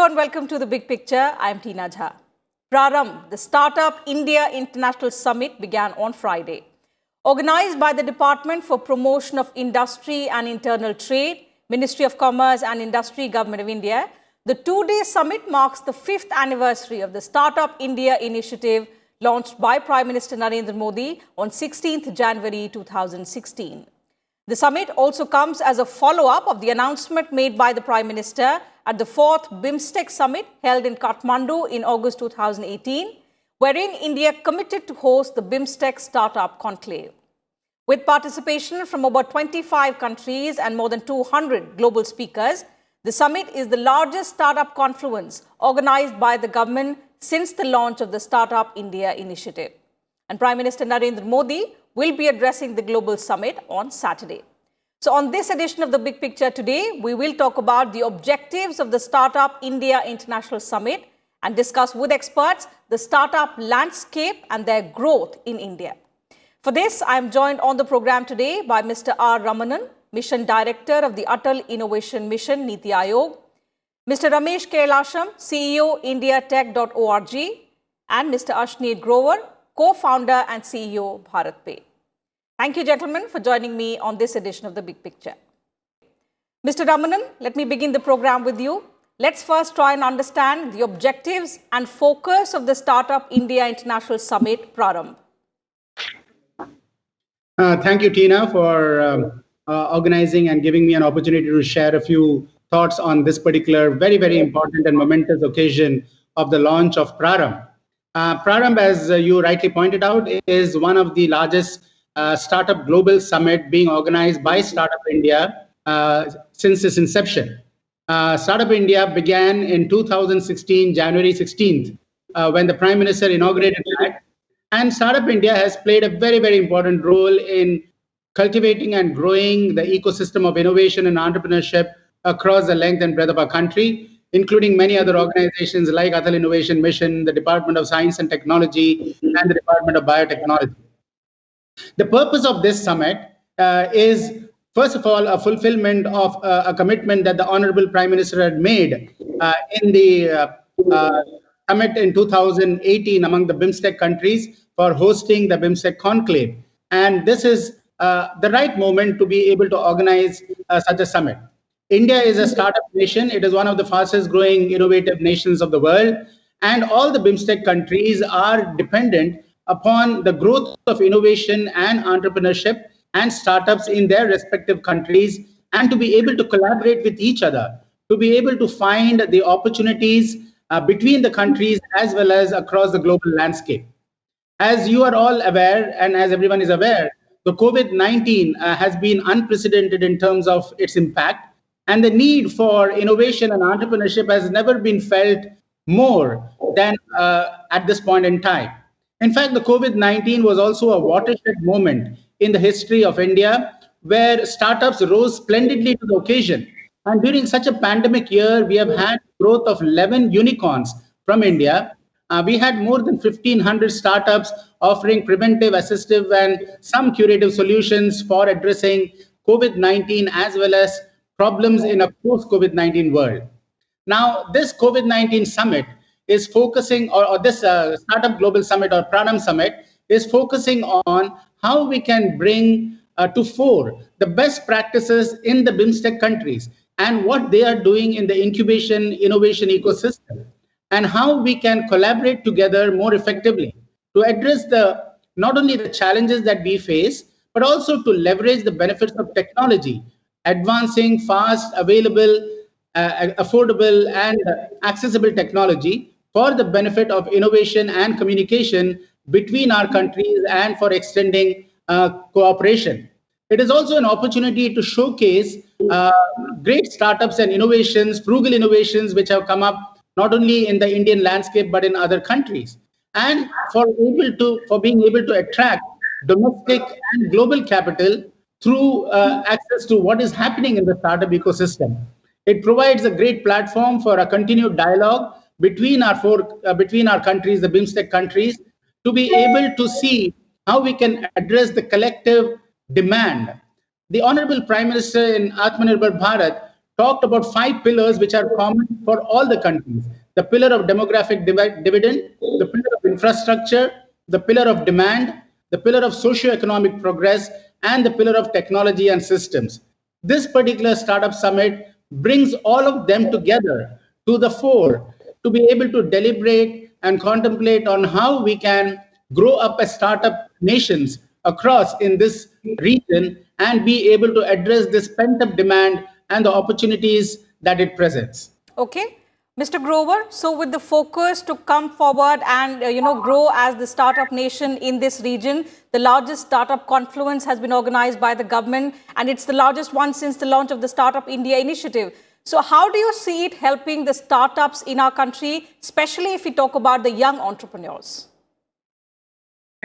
Hello and welcome to The Big Picture. I am Tina Jha. Prarambh, the Startup India International Summit began on Friday. Organized by the Department for Promotion of Industry and Internal Trade, Ministry of Commerce and Industry, Government of India, the two-day summit marks the 5th anniversary of the Startup India initiative launched by Prime Minister Narendra Modi on 16th January 2016. The summit also comes as a follow-up of the announcement made by the Prime Minister at the 4th BIMSTEC Summit held in Kathmandu in August 2018, wherein India committed to host the BIMSTEC Startup Conclave. With participation from over 25 countries and more than 200 global speakers, the summit is the largest startup confluence organized by the government since the launch of the Startup India initiative. And Prime Minister Narendra Modi will be addressing the global summit on Saturday. So on this edition of The Big Picture today, we will talk about the objectives of the Startup India International Summit and discuss with experts the startup landscape and their growth in India. For this, I am joined on the program today by Mr. R. Ramanan, Mission Director of the Atal Innovation Mission, Niti Aayog, Mr. Ramesh Kailasham, CEO, IndiaTech.org, and Mr. Ashneet Grover, co-founder and CEO, BharatPe. Thank you, gentlemen, for joining me on this edition of The Big Picture. Mr. Ramanan, let me begin the program with you. Let's first try and understand the objectives and focus of the Startup India International Summit, Prarambh. Thank you, Tina, for organizing and giving me an opportunity to share a few thoughts on this particular very, very important and momentous occasion of the launch of Prarambh. Prarambh, as you rightly pointed out, is one of the largest startup global summit being organized by Startup India since its inception. Startup India began in 2016, January 16th, when the Prime Minister inaugurated that. And Startup India has played a very, very important role in cultivating and growing the ecosystem of innovation and entrepreneurship across the length and breadth of our country, including many other organizations like Atal Innovation Mission, the Department of Science and Technology, and the Department of Biotechnology. The purpose of this summit is, first of all, a fulfillment of a commitment that the Honorable Prime Minister had made in the summit in 2018 among the BIMSTEC countries for hosting the BIMSTEC Conclave. And this is the right moment to be able to organize such a summit. India is a startup nation. It is one of the fastest growing innovative nations of the world. And all the BIMSTEC countries are dependent upon the growth of innovation and entrepreneurship and startups in their respective countries, and to be able to collaborate with each other, to be able to find the opportunities between the countries as well as across the global landscape. As you are all aware, and as everyone is aware, the COVID-19 has been unprecedented in terms of its impact, and the need for innovation and entrepreneurship has never been felt more than at this point in time. In fact, the COVID-19 was also a watershed moment in the history of India, where startups rose splendidly to the occasion. And during such a pandemic year, we have had growth of 11 unicorns from India. We had more than 1,500 startups offering preventive, assistive, and some curative solutions for addressing COVID-19 as well as problems in a post-COVID-19 world. Now, this COVID-19 summit is focusing, or this Startup Global Summit or Prarambh Summit is focusing on how we can bring to fore the best practices in the BIMSTEC countries and what they are doing in the incubation innovation ecosystem, and how we can collaborate together more effectively to address not only the challenges that we face, but also to leverage the benefits of technology, advancing fast, available, affordable, and accessible technology for the benefit of innovation and communication between our countries and for extending cooperation. It is also an opportunity to showcase great startups and innovations, frugal innovations, which have come up not only in the Indian landscape, but in other countries. And for being able to attract domestic and global capital through access to what is happening in the startup ecosystem. It provides a great platform for a continued dialogue between our countries, the BIMSTEC countries, to be able to see how we can address the collective demand. The Honorable Prime Minister in Atmanirbhar Bharat talked about 5 pillars which are common for all the countries: the pillar of demographic dividend, the pillar of infrastructure, the pillar of demand, the pillar of socio-economic progress, and the pillar of technology and systems. This particular startup summit brings all of them together to the fore to be able to deliberate and contemplate on how we can grow up as startup nations across in this region and be able to address this pent up demand and the opportunities that it presents. Okay. Mr. Grover, so with the focus to come forward and grow as the startup nation in this region, the largest startup confluence has been organized by the government, and it's the largest one since the launch of the Startup India initiative. So how do you see it helping the startups in our country, especially if we talk about the young entrepreneurs?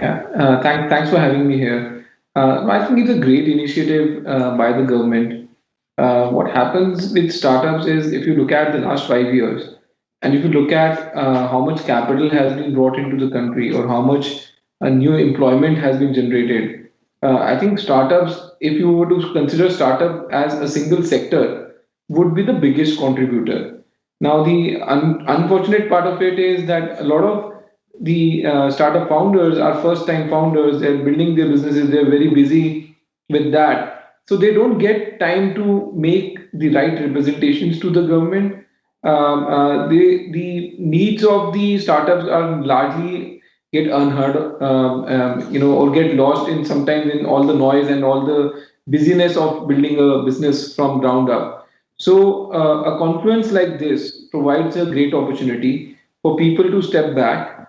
Yeah, thanks for having me here. I think it's a great initiative by the government. What happens with startups is, if you look at the last 5 years, and if you look at how much capital has been brought into the country, or how much new employment has been generated, I think startups, if you were to consider startup as a single sector, would be the biggest contributor. Now, the unfortunate part of it is that a lot of the startup founders are first-time founders. They're building their businesses. They're very busy with that, so they don't get time to make the right representations to the government. The needs of the startups are largely get unheard, or get lost in sometimes in all the noise and all the busyness of building a business from ground up. So a confluence like this provides a great opportunity for people to step back,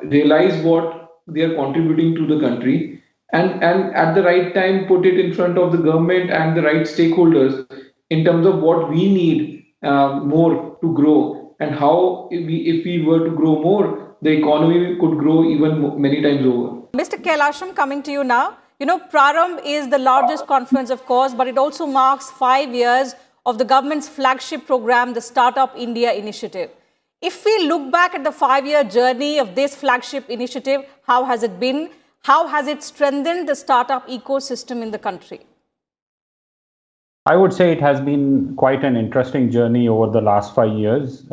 realize what they are contributing to the country, and at the right time put it in front of the government and the right stakeholders in terms of what we need more to grow, and how if we were to grow more, the economy could grow even many times over. Mr. Kailasham, coming to you now. Prarambh is the largest conference, of course, but it also marks 5 years of the government's flagship program, the Startup India initiative. If we look back at the 5-year journey of this flagship initiative, how has it been? How has it strengthened the startup ecosystem in the country? I would say it has been quite an interesting journey over the last 5 years.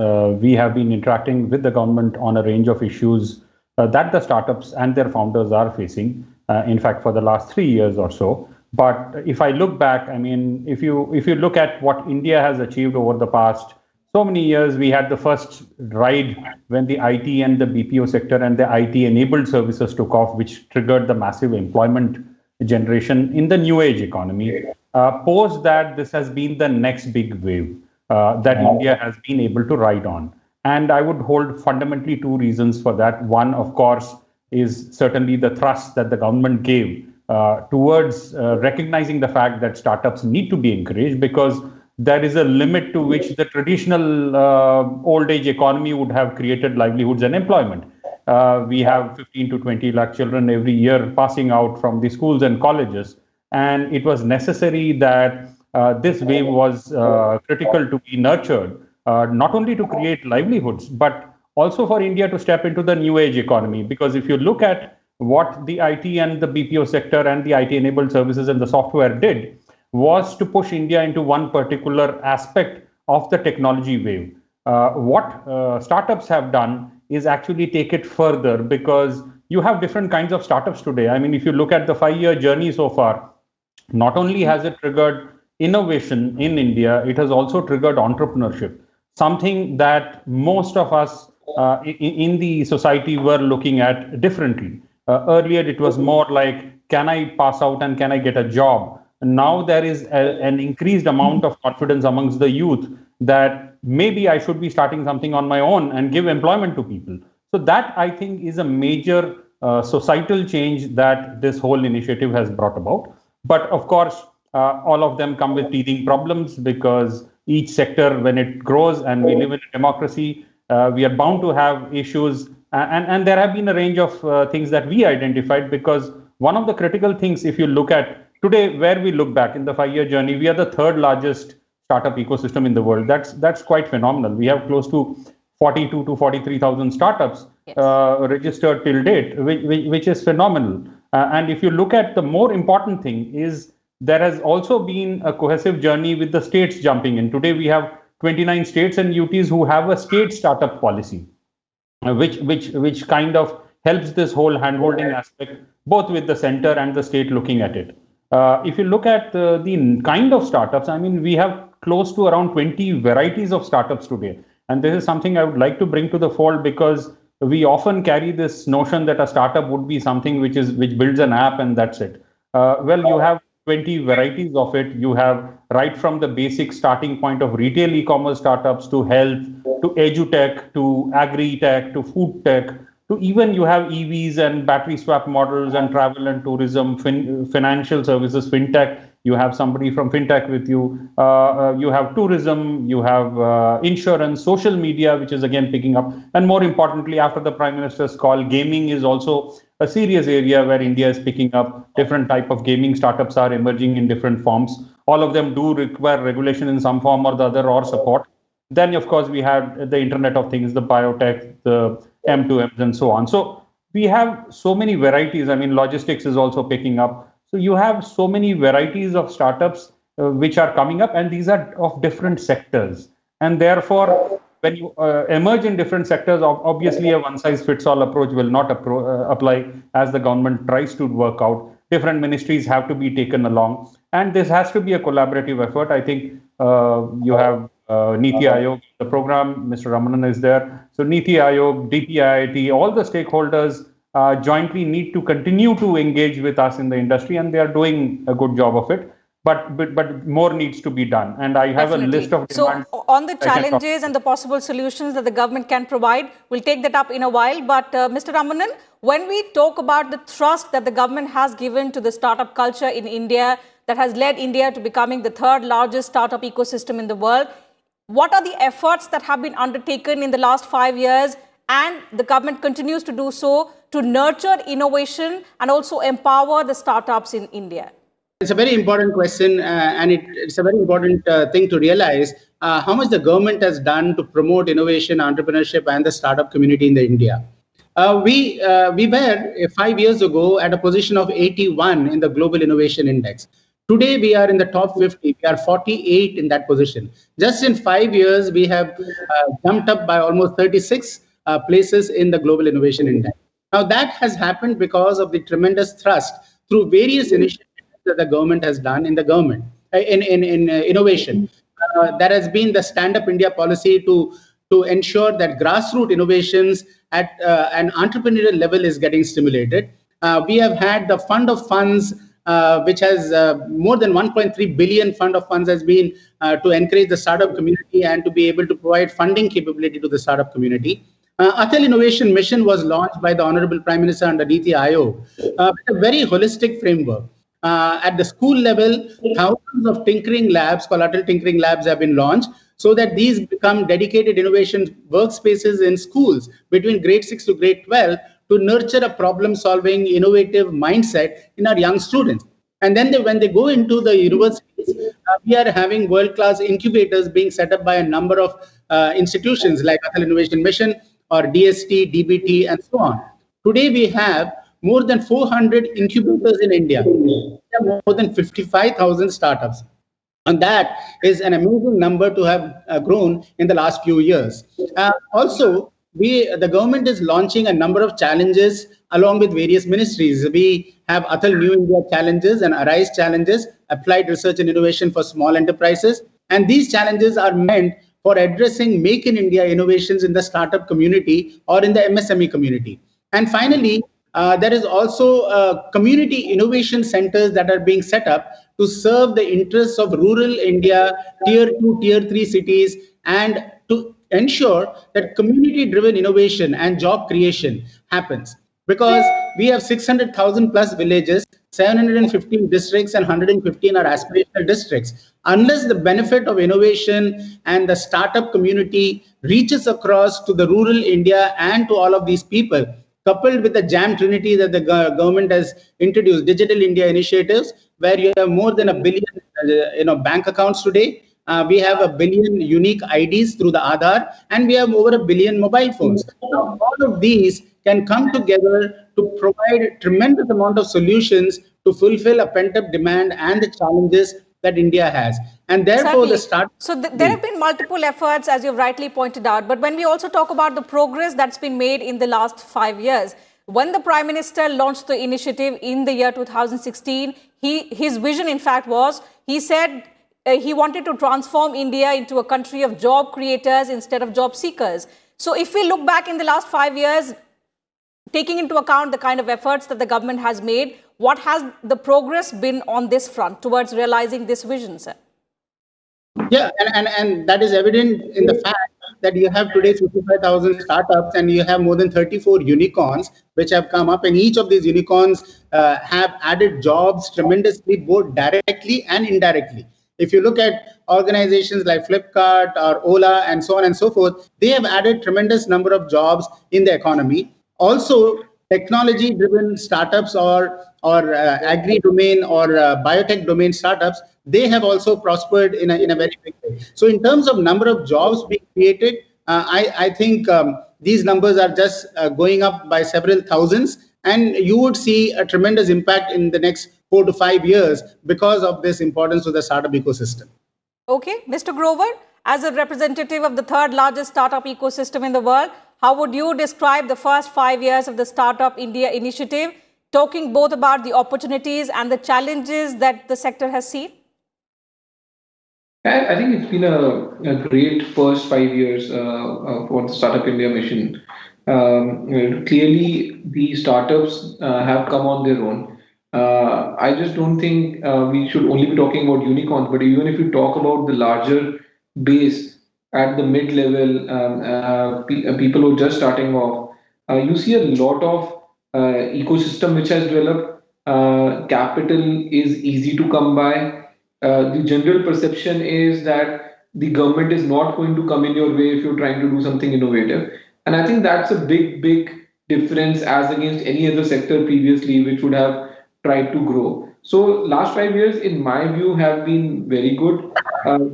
We have been interacting with the government on a range of issues that the startups and their founders are facing, in fact, for the last 3 years or so. But if I look back, I mean, if you look at what India has achieved over the past so many years, we had the first ride when the IT and the BPO sector and the IT-enabled services took off, which triggered the massive employment generation in the new age economy. Post that, this has been the next big wave that India has been able to ride on. And I would hold fundamentally 2 reasons for that. One, of course, is certainly the thrust that the government gave towards recognizing the fact that startups need to be encouraged, because there is a limit to which the traditional old age economy would have created livelihoods and employment. We have 15 to 20 lakh children every year passing out from the schools and colleges. And it was necessary that this wave was critical to be nurtured, not only to create livelihoods, but also for India to step into the new age economy. Because if you look at what the IT and the BPO sector and the IT-enabled services and the software did, was to push India into one particular aspect of the technology wave. What startups have done is actually take it further, because you have different kinds of startups today. I mean, if you look at the 5-year journey so far, not only has it triggered innovation in India, it has also triggered entrepreneurship, something that most of us in the society were looking at differently. Earlier, it was more like, can I pass out and can I get a job? Now there is an increased amount of confidence amongst the youth that maybe I should be starting something on my own and give employment to people. So that, I think, is a major societal change that this whole initiative has brought about. But of course, all of them come with teething problems, because each sector, when it grows, and we live in a democracy, we are bound to have issues. And there have been a range of things that we identified, because one of the critical things, if you look at today, where we look back in the 5-year journey, we are the 3rd largest startup ecosystem in the world. That's quite phenomenal. We have close to 42 to 43,000 startups registered till date, which is phenomenal. And if you look at, the more important thing is there has also been a cohesive journey with the states jumping in. Today, we have 29 states and UTs who have a state startup policy, which kind of helps this whole handholding aspect, both with the center and the state looking at it. If you look at the kind of startups, I mean, we have close to around 20 varieties of startups today. And this is something I would like to bring to the fold, because we often carry this notion that a startup would be something which builds an app and that's it. Well, you have 20 varieties of it. You have right from the basic starting point of retail e-commerce startups to health, to edutech, to agri-tech, to food tech, to even you have EVs and battery swap models and travel and tourism, financial services, fintech. You have somebody from fintech with you. You have tourism, you have insurance, social media, which is again picking up. And more importantly, after the Prime Minister's call, gaming is also a serious area where India is picking up. Different type of gaming startups are emerging in different forms. All of them do require regulation in some form or the other, or support. Then, of course, we have the Internet of Things, the biotech, the M2Ms, and so on. So we have so many varieties. I mean, logistics is also picking up. So you have so many varieties of startups which are coming up, and these are of different sectors. And therefore, when you emerge in different sectors, obviously a one-size-fits-all approach will not apply, as the government tries to work out. Different ministries have to be taken along, and this has to be a collaborative effort. I think you have Niti Aayog, the program, Mr. Ramanan is there. So Niti Aayog, DPIIT, all the stakeholders jointly need to continue to engage with us in the industry, and they are doing a good job of it. But more needs to be done. And I have Definitely. a list of demands. So on the challenges and the possible solutions that the government can provide, we'll take that up in a while. But Mr. Ramanan, when we talk about the thrust that the government has given to the startup culture in India, that has led India to becoming the third largest startup ecosystem in the world, what are the efforts that have been undertaken in the last 5 years, and the government continues to do so, to nurture innovation and also empower the startups in India? It's a very important question, and it's a very important thing to realize how much the government has done to promote innovation, entrepreneurship, and the startup community in the India. We were 5 years ago at a position of 81 in the Global Innovation Index. Today, we are in the top 50. We are 48 in that position. Just in 5 years, we have jumped up by almost 36 places in the Global Innovation Index. Now, that has happened because of the tremendous thrust through various initiatives that the government has done in the government in innovation. There has been the Stand Up India policy to ensure that grassroots innovations at an entrepreneurial level is getting stimulated. We have had the fund of funds, which has more than 1.3 billion fund of funds has been to encourage the startup community and to be able to provide funding capability to the startup community. Atal Innovation Mission was launched by the Honorable Prime Minister under Niti Aayog with a very holistic framework. At the school level, thousands of tinkering labs called Atal Tinkering Labs have been launched, so that these become dedicated innovation workspaces in schools between grade 6 to grade 12 to nurture a problem-solving, innovative mindset in our young students. And then when they go into the universities, we are having world-class incubators being set up by a number of institutions like Atal Innovation Mission or DST, DBT, and so on. Today, we have more than 400 incubators in India. More than 55,000 startups. And that is an amazing number to have grown in the last few years. Also, the government is launching a number of challenges along with various ministries. We have Atal New India challenges and Arise challenges, applied research and innovation for small enterprises. And these challenges are meant for addressing Make in India innovations in the startup community or in the MSME community. And finally, there is also community innovation centers that are being set up to serve the interests of rural India, tier 2, tier 3 cities, and to ensure that community-driven innovation and job creation happens. Because we have 600,000 plus villages, 715 districts, and 115 are aspirational districts. Unless the benefit of innovation and the startup community reaches across to the rural India and to all of these people, coupled with the JAM Trinity that the government has introduced, Digital India initiatives, where you have more than 1 billion bank accounts today. We have 1 billion unique IDs through the Aadhaar, and we have over 1 billion mobile phones. Now, all of these can come together to provide a tremendous amount of solutions to fulfill a pent-up demand and the challenges that India has. And therefore, the Certainly. So there have been multiple efforts, as you've rightly pointed out. But when we also talk about the progress that's been made in the last 5 years, when the Prime Minister launched the initiative in the year 2016, his vision, in fact, was, he said he wanted to transform India into a country of job creators instead of job seekers. So if we look back in the last 5 years, taking into account the kind of efforts that the government has made, what has the progress been on this front towards realizing this vision, sir? Yeah, and that is evident in the fact that you have today 55,000 startups and you have more than 34 unicorns which have come up, and each of these unicorns have added jobs tremendously, both directly and indirectly. If you look at organizations like Flipkart or Ola and so on and so forth, they have added tremendous number of jobs in the economy. Also, technology-driven startups or agri-domain or biotech domain startups, they have also prospered in a very big way. So in terms of number of jobs being created, I think these numbers are just going up by several thousands, and you would see a tremendous impact in the next 4 to 5 years because of this importance of the startup ecosystem. Okay, Mr. Grover, as a representative of the third largest startup ecosystem in the world, how would you describe the first 5 years of the Startup India initiative, talking both about the opportunities and the challenges that the sector has seen? I think it's been a great first 5 years for the Startup India mission. Clearly, the startups have come on their own. I just don't think we should only be talking about unicorns, but even if you talk about the larger base at the mid-level, people who are just starting off, you see a lot of ecosystem which has developed. Capital is easy to come by. The general perception is that the government is not going to come in your way if you're trying to do something innovative. And I think that's a big difference as against any other sector previously which would have tried to grow. So last 5 years, in my view, have been very good.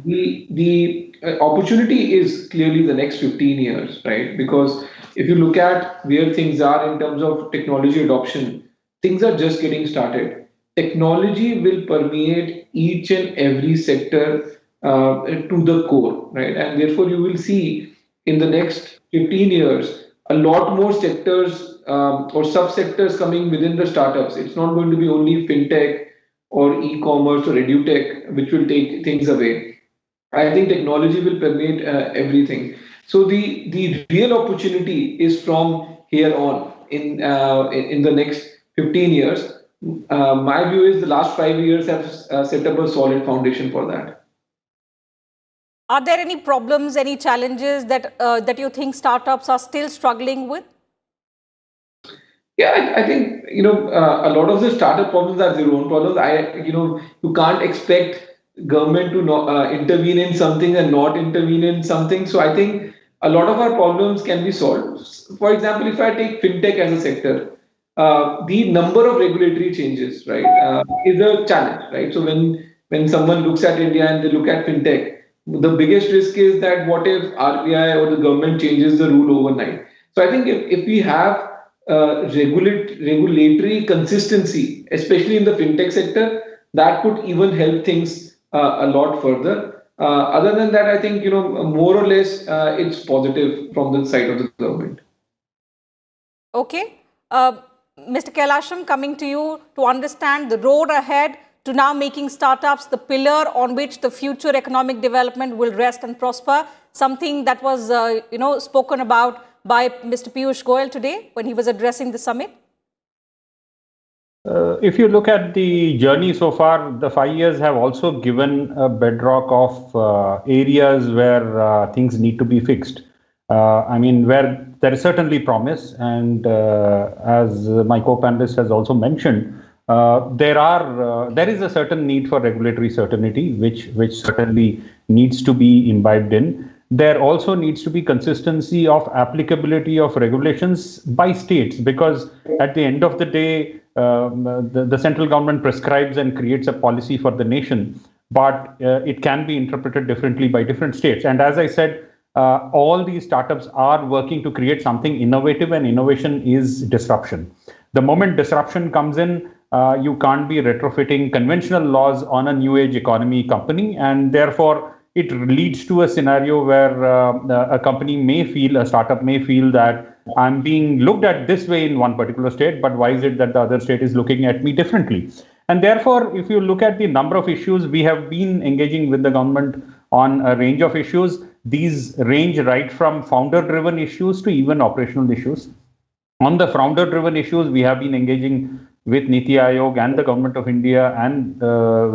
The opportunity is clearly the next 15 years, right? Because if you look at where things are in terms of technology adoption, things are just getting started. Technology will permeate each and every sector to the core, right? And therefore, you will see in the next 15 years a lot more sectors or subsectors coming within the startups. It's not going to be only fintech or e-commerce or edutech which will take things away. I think technology will permeate everything. So the real opportunity is from here on in the next 15 years. My view is the last 5 years have set up a solid foundation for that. Are there any problems, any challenges that you think startups are still struggling with? Yeah, I think a lot of the startup problems are their own problems. You can't expect government to not, intervene in something and not intervene in something. So I think a lot of our problems can be solved. For example, if I take fintech as a sector, the number of regulatory changes, right, is a challenge, right? So when someone looks at India and they look at fintech, the biggest risk is that what if RBI or the government changes the rule overnight? So I think if we have regulatory consistency, especially in the fintech sector, that could even help things a lot further. Other than that, I think more or less it's positive from the side of the government. Okay. Mr. Kailasham, coming to you to understand the road ahead to now making startups the pillar on which the future economic development will rest and prosper, something that was spoken about by Mr. Piyush Goyal today when he was addressing the summit? If you look at the journey so far, the 5 years have also given a bedrock of areas where things need to be fixed. Where there is certainly promise, and as my co-panelist has also mentioned, there is a certain need for regulatory certainty, which certainly needs to be imbibed in. There also needs to be consistency of applicability of regulations by states, because at the end of the day, the central government prescribes and creates a policy for the nation, but it can be interpreted differently by different states. And as I said, all these startups are working to create something innovative, and innovation is disruption. The moment disruption comes in, you can't be retrofitting conventional laws on a new age economy company, and therefore it leads to a scenario where a startup may feel that I'm being looked at this way in one particular state, but why is it that the other state is looking at me differently? And therefore, if you look at the number of issues, we have been engaging with the government on a range of issues. These range right from founder-driven issues to even operational issues. On the founder-driven issues, we have been engaging with Niti Aayog and the Government of India and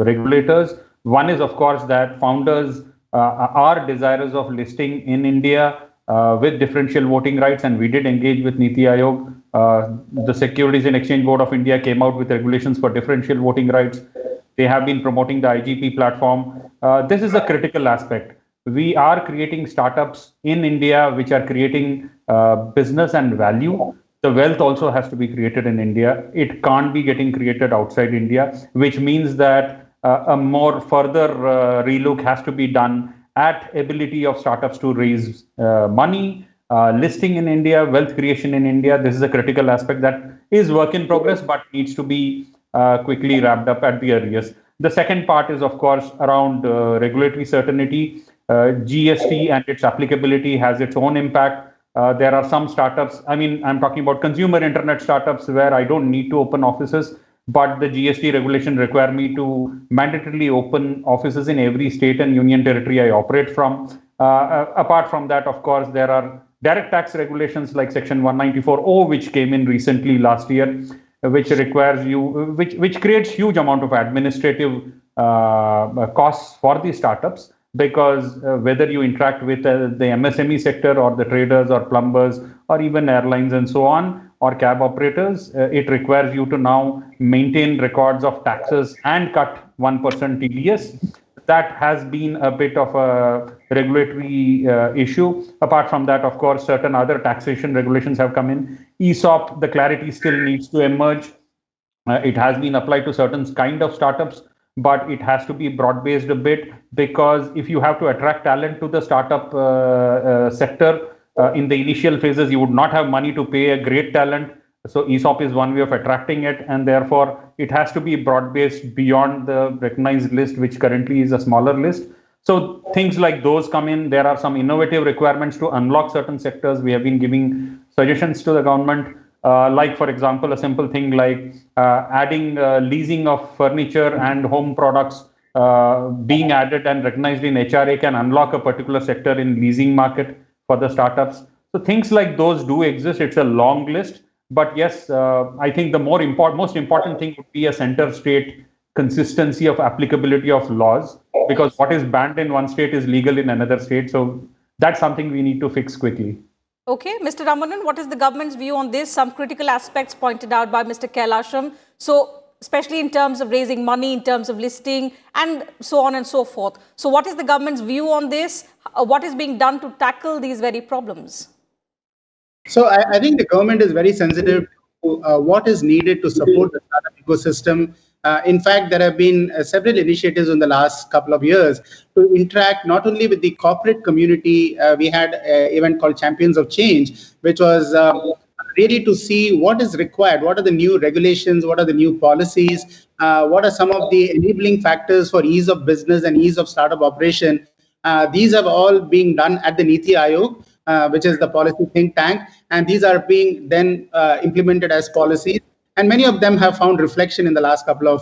regulators. One is, of course, that founders are desirous of listing in India with differential voting rights, and we did engage with Niti Aayog. The Securities and Exchange Board of India came out with regulations for differential voting rights. They have been promoting the IGP platform. This is a critical aspect. We are creating startups in India which are creating business and value. The wealth also has to be created in India. It can't be getting created outside India, which means that a more further relook has to be done at ability of startups to raise money, listing in India, wealth creation in India. This is a critical aspect that is work in progress, but needs to be quickly wrapped up at the earliest. The second part is, of course, around regulatory certainty. GST and its applicability has its own impact. There are some startups, I'm talking about consumer internet startups where I don't need to open offices, but the GST regulation require me to mandatorily open offices in every state and union territory I operate from. Apart from that, of course, there are direct tax regulations like Section 194O, which came in recently last year, which requires which creates huge amount of administrative costs for the startups, because whether you interact with the MSME sector or the traders or plumbers or even airlines and so on, or cab operators, it requires you to now maintain records of taxes and cut 1% TDS. That has been a bit of a regulatory issue. Apart from that, of course, certain other taxation regulations have come in. ESOP, the clarity still needs to emerge. It has been applied to certain kind of startups, but it has to be broad-based a bit, because if you have to attract talent to the startup sector, in the initial phases, you would not have money to pay a great talent. So ESOP is one way of attracting it, and therefore it has to be broad-based beyond the recognized list, which currently is a smaller list. So things like those come in. There are some innovative requirements to unlock certain sectors. We have been giving suggestions to the government, like, for example, a simple thing like adding leasing of furniture and home products being added and recognized in HRA can unlock a particular sector in leasing market for the startups. So things like those do exist. It's a long list. But yes, I think the most important thing would be a center state consistency of applicability of laws, because what is banned in one state is legal in another state. So that's something we need to fix quickly. Okay, Mr. Ramanan, what is the government's view on this? Some critical aspects pointed out by Mr. Kailasham. So especially in terms of raising money, in terms of listing, and so on and so forth. So what is the government's view on this? What is being done to tackle these very problems? So I think the government is very sensitive to what is needed to support the startup ecosystem. In fact, there have been several initiatives in the last couple of years to interact not only with the corporate community. We had an event called Champions of Change, which was really to see what is required, what are the new regulations, what are the new policies, what are some of the enabling factors for ease of business and ease of startup operation. These are all being done at the Niti Aayog, which is the policy think tank, and these are being then implemented as policies. And many of them have found reflection in the last couple of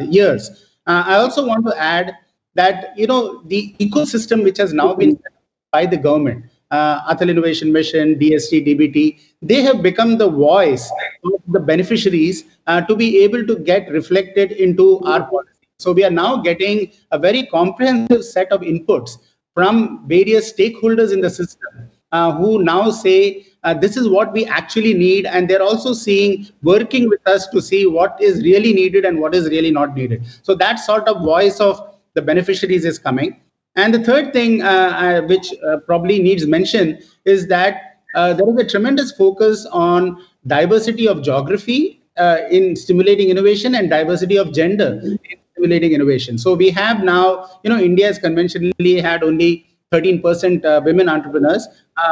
years. I also want to add that, the ecosystem which has now been set up by the government, Atal Innovation Mission, DST, DBT, they have become the voice of the beneficiaries to be able to get reflected into our policy. So we are now getting a very comprehensive set of inputs from various stakeholders in the system who now say, this is what we actually need. And they're also working with us to see what is really needed and what is really not needed. So that sort of voice of the beneficiaries is coming. And the third thing, which probably needs mention, is that there is a tremendous focus on diversity of geography in stimulating innovation and diversity of gender in stimulating innovation. So we have now, India has conventionally had only 13% women entrepreneurs.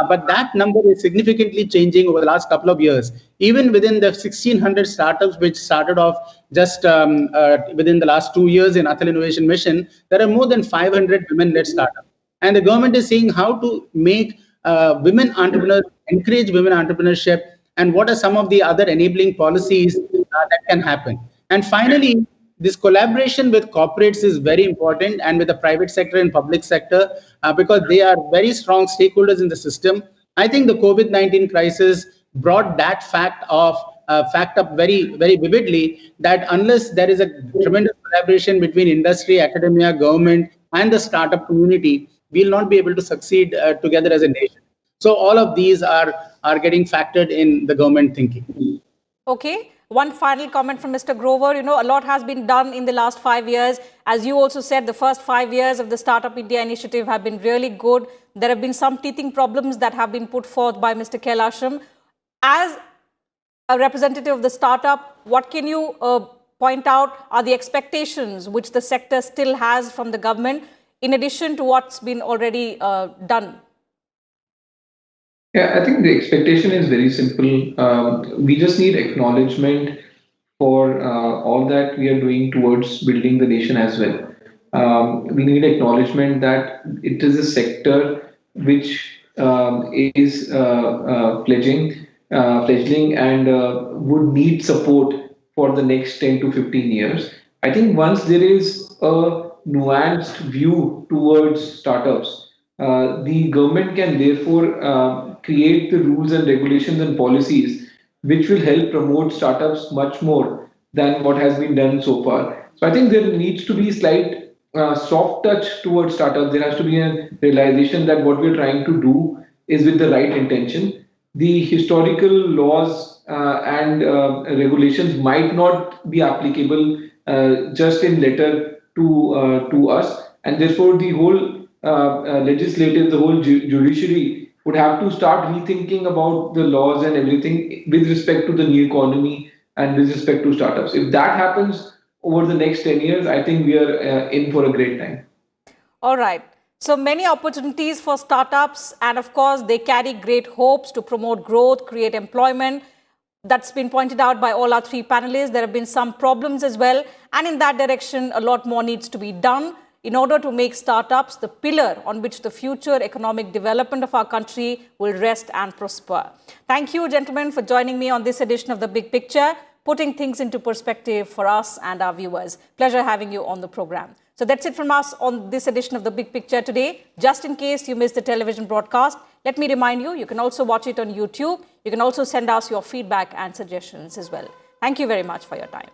But that number is significantly changing over the last couple of years. Even within the 1,600 startups which started off just within the last 2 years in Atal Innovation Mission, there are more than 500 women-led startups. And the government is saying how to make women entrepreneurs, encourage women entrepreneurship, and what are some of the other enabling policies that can happen. And finally, this collaboration with corporates is very important, and with the private sector and public sector, because they are very strong stakeholders in the system. I think the COVID-19 crisis brought that fact up very vividly, that unless there is a tremendous collaboration between industry, academia, government, and the startup community, we'll not be able to succeed together as a nation. So all of these are getting factored in the government thinking. Okay. One final comment from Mr. Grover. You know, a lot has been done in the last 5 years. As you also said, the first 5 years of the Startup India initiative have been really good. There have been some teething problems that have been put forth by Mr. Kailasham. As a representative of the startup, what can you point out are the expectations which the sector still has from the government, in addition to what's been already done? Yeah, I think the expectation is very simple. We just need acknowledgement for all that we are doing towards building the nation as well. We need acknowledgement that it is a sector which is fledgling and would need support for the next 10 to 15 years. I think once there is a nuanced view towards startups, the government can therefore create the rules and regulations and policies which will help promote startups much more than what has been done so far. So I think there needs to be slight soft touch towards startups. There has to be a realization that what we're trying to do is with the right intention. The historical laws and regulations might not be applicable just in letter to us, and therefore the whole legislative, the whole judiciary would have to start rethinking about the laws and everything with respect to the new economy and with respect to startups. If that happens over the next 10 years, I think we are in for a great time. All right. So many opportunities for startups, and of course, they carry great hopes to promote growth, create employment. That's been pointed out by all our three panelists. There have been some problems as well. And in that direction, a lot more needs to be done in order to make startups the pillar on which the future economic development of our country will rest and prosper. Thank you, gentlemen, for joining me on this edition of The Big Picture, putting things into perspective for us and our viewers. Pleasure having you on the program. So that's it from us on this edition of The Big Picture today. Just in case you missed the television broadcast, let me remind you, you can also watch it on YouTube. You can also send us your feedback and suggestions as well. Thank you very much for your time.